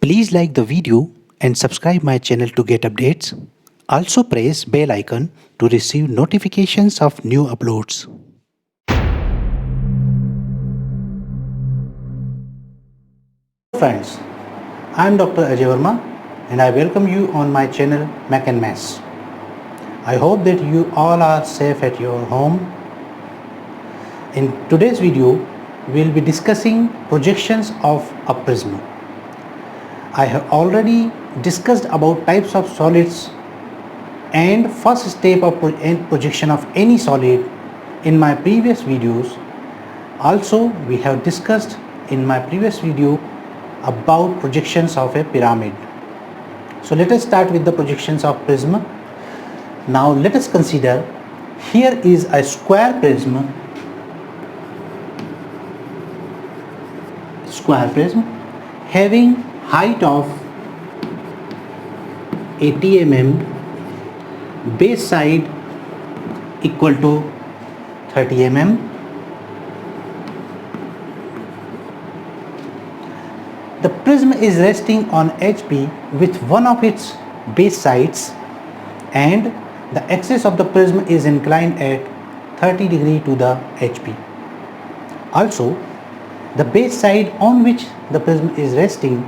Please like the video and subscribe my channel to get updates. Also press bell icon to receive notifications of new uploads. Friends, I am Dr. Ajay Verma and I welcome you on my channel Mac and Maths. I hope that you all are safe at your home. In today's video, we will be discussing projections of a prism. I have already discussed about types of solids and first step of projection of any solid in my previous videos. Also, we have discussed in my previous video about projections of a pyramid. So let us start with the projections of prism. Now let us consider, here is a square prism having height of 80 mm, base side equal to 30 mm. The prism is resting on HP with one of its base sides and the axis of the prism is inclined at 30 degree to the HP. Also, the base side on which the prism is resting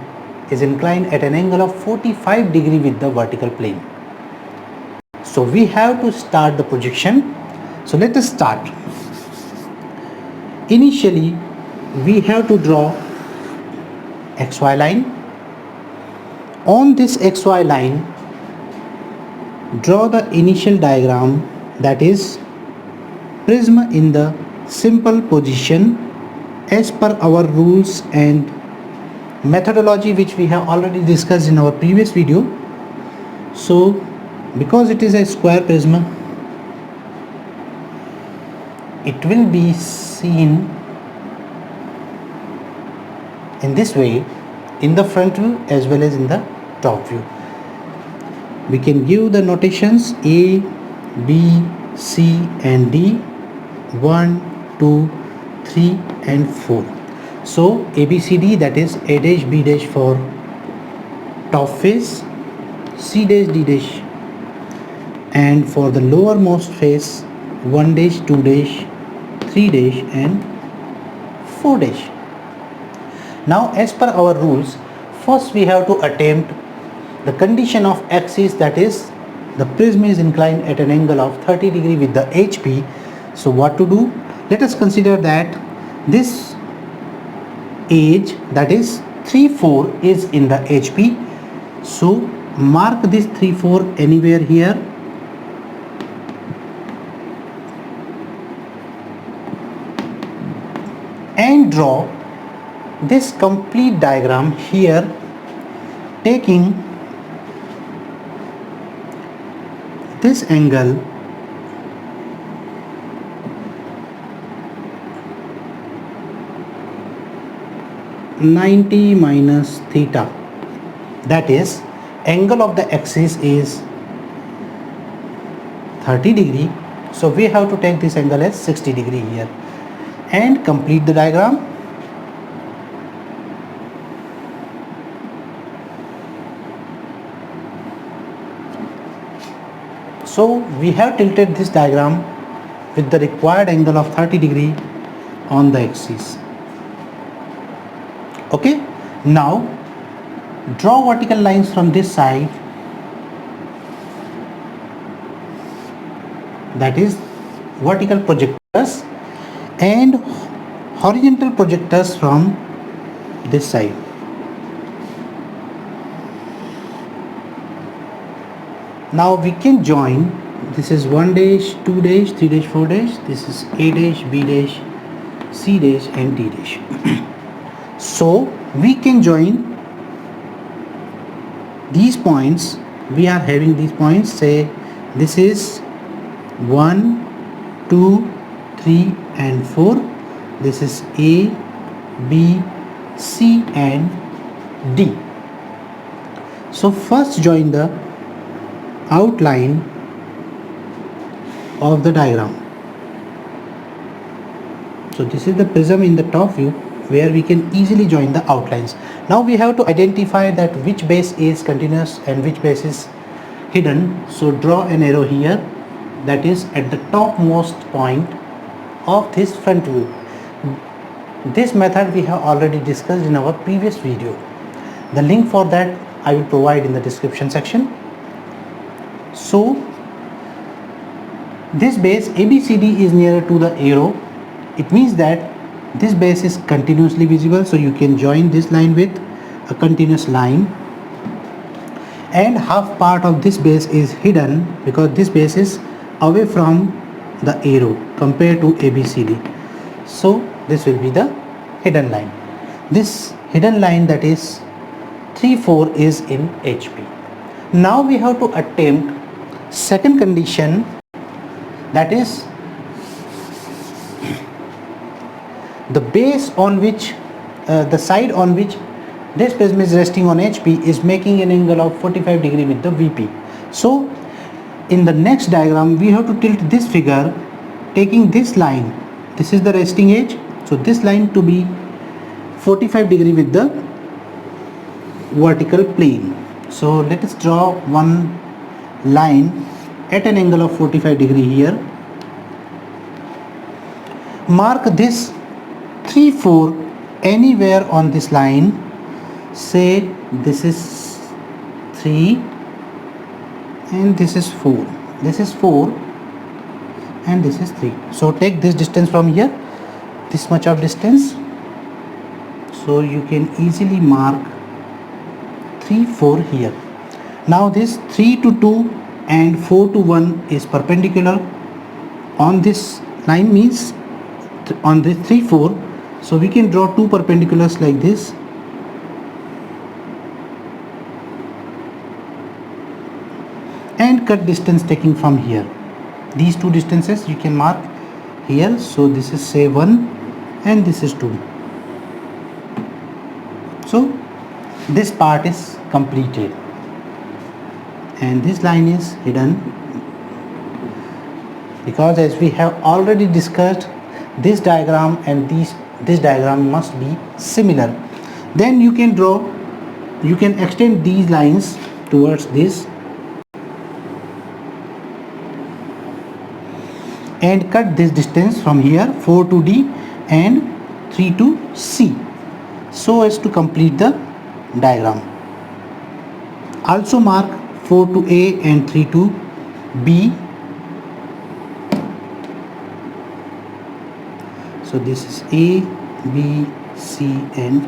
is inclined at an angle of 45 degree with the vertical plane. So we have to start the projection. So let us start. Initially, we have to draw XY line. On this XY line, draw the initial diagram, that is prism in the simple position as per our rules and methodology which we have already discussed in our previous video. So because it is a square prism, it will be seen in this way in the front view as well as in the top view. We can give the notations A, B, C and D, 1, 2, 3 and 4. So A, B, C, D, that is A dash, B dash for top face, C dash, D dash, and for the lowermost face 1 dash, 2 dash, 3 dash and 4 dash. Now as per our rules, first we have to attempt the condition of axis, that is the prism is inclined at an angle of 30 degree with the HP. So what to do? Let us consider that this edge, that is 3, 4 is in the HP. So mark this 3, 4 anywhere here. And draw this complete diagram here, taking this angle (90 minus theta), that is angle of the axis is 30 degree. So we have to take this angle as 60 degree here and complete the diagram. So we have tilted this diagram with the required angle of 30 degree on the axis. Okay, now draw vertical lines from this side, that is vertical projectors, and horizontal projectors from this side. Now we can join, this is 1 dash, 2 dash, 3 dash, 4 dash, this is A dash, B dash, C dash and D dash. So we can join these points. We are having these points, say this is 1, 2, 3 and 4. This is A, B, C and D. So first join the outline of the diagram. So this is the prism in the top view. where we can easily join the outlines. Now we have to identify that which base is continuous and which base is hidden. So draw an arrow here, that is at the topmost point of this front view. This method we have already discussed in our previous video. The link for that I will provide in the description section. So this base ABCD is nearer to the arrow. It means that this base is continuously visible, so you can join this line with a continuous line, and half part of this base is hidden because this base is away from the arrow compared to ABCD. So this will be the hidden line. This hidden line, that is 3 4, is in HP. Now we have to attempt second condition, that is the base on which the side on which this prism is resting on HP is making an angle of 45 degree with the VP. So in the next diagram we have to tilt this figure taking this line. This is the resting edge, so this line to be 45 degree with the vertical plane. So let us draw one line at an angle of 45 degree here. Mark this 3 4 anywhere on this line. Say this is 3 and this is 4. This is 4 and this is 3. So take this distance from here, this much of distance. So you can easily mark 3 4 here. Now this 3 to 2 and 4 to 1 is perpendicular on this line, means on this 3 4. So we can draw two perpendiculars like this, and cut distance taking from here. These two distances you can mark here. So this is say 1 and this is 2. So this part is completed and this line is hidden, because as we have already discussed, this diagram and this diagram must be similar. Then you can draw, you can extend these lines towards this and cut this distance from here, 4 to D and 3 to C, so as to complete the diagram. Also mark 4 to A and 3 to B. So this is A, B, C and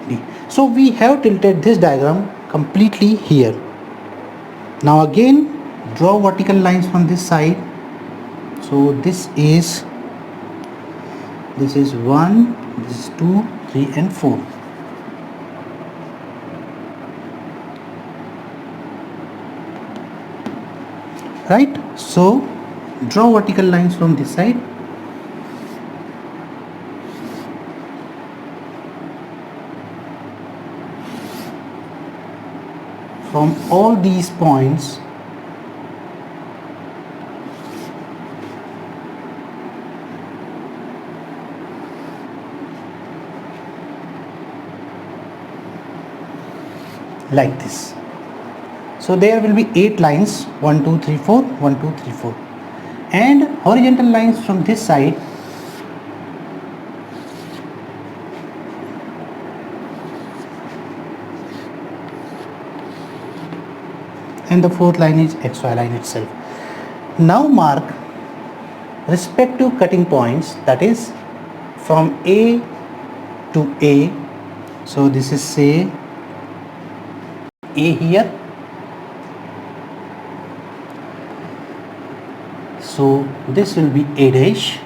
D. So we have tilted this diagram completely here. Now again draw vertical lines from this side. So this is 1, this is 2, 3 and 4. Right? So draw vertical lines from this side. From all these points like this. So there will be 8 lines, 1 2 3 4, 1 2 3 4, and horizontal lines from this side. And the fourth line is XY line itself. Now mark respective cutting points, that is from A to A. So this is say A here. So this will be A dash.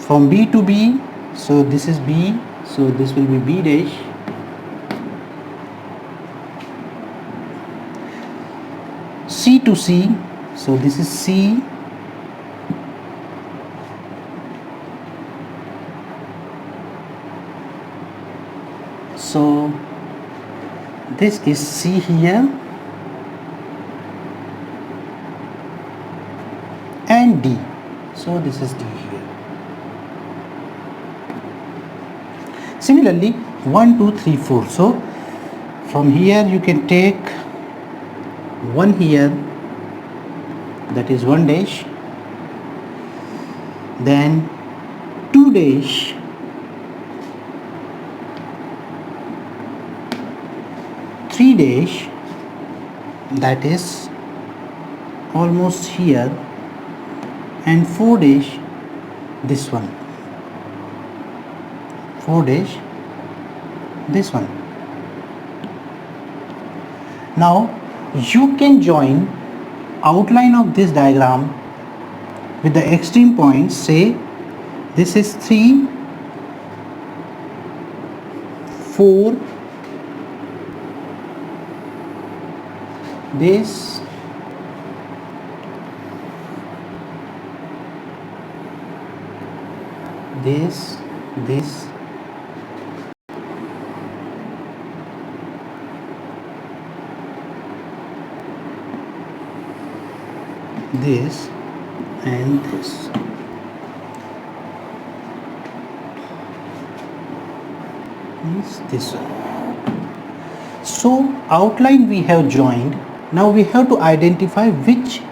From B to B, so this is B, so this will be B dash. C to C, so this is C. So this is C here and D, so this is D here. Similarly 1 2 3 4. So from here you can take 1 here, that is 1 dash, then 2 dash, three dash, that is almost here, and 4 dash, this one, 4 dash, this one. Now you can join outline of this diagram with the extreme points. Say this is 3 4, this, this, this, this, and this. This one. So outline we have joined. Now we have to identify which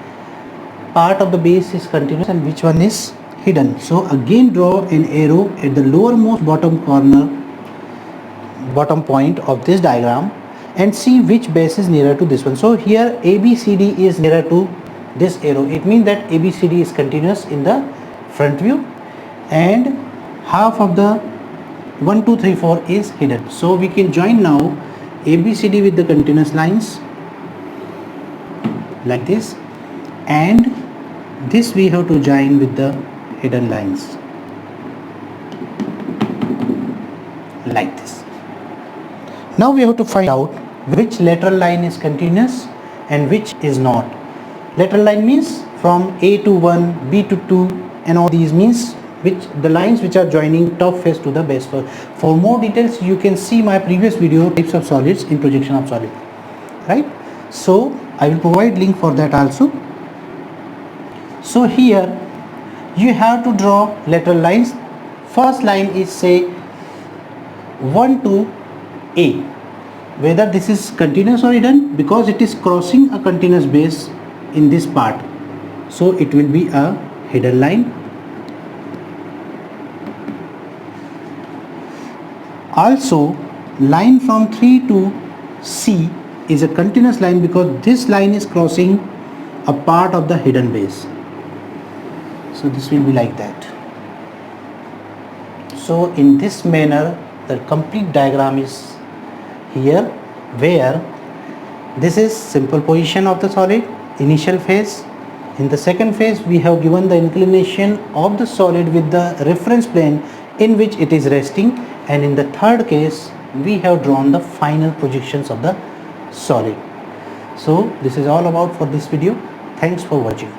part of the base is continuous and which one is hidden. So again draw an arrow at the lowermost bottom corner, bottom point of this diagram, and see which base is nearer to this one. So here ABCD is nearer to this arrow. It means that ABCD is continuous in the front view and half of the 1 2 3 4 is hidden. So we can join now ABCD with the continuous lines like this, and this we have to join with the hidden lines like this. Now we have to find out which lateral line is continuous and which is not. Lateral line means from A to 1, B to 2, and all these means which the lines which are joining top face to the base face. For more details you can see my previous video, types of solids in projection of solid, right? So I will provide link for that also. So here you have to draw lateral lines. First line is say 1 to A, whether this is continuous or hidden, because it is crossing a continuous base in this part, so it will be a hidden line. Also line from 3 to C is a continuous line because this line is crossing a part of the hidden base, so this will be like that. So in this manner the complete diagram is here, where this is simple position of the solid, initial phase. In the second phase we have given the inclination of the solid with the reference plane in which it is resting, and in the third case we have drawn the final projections of the solid. So this is all about for this video. Thanks for watching.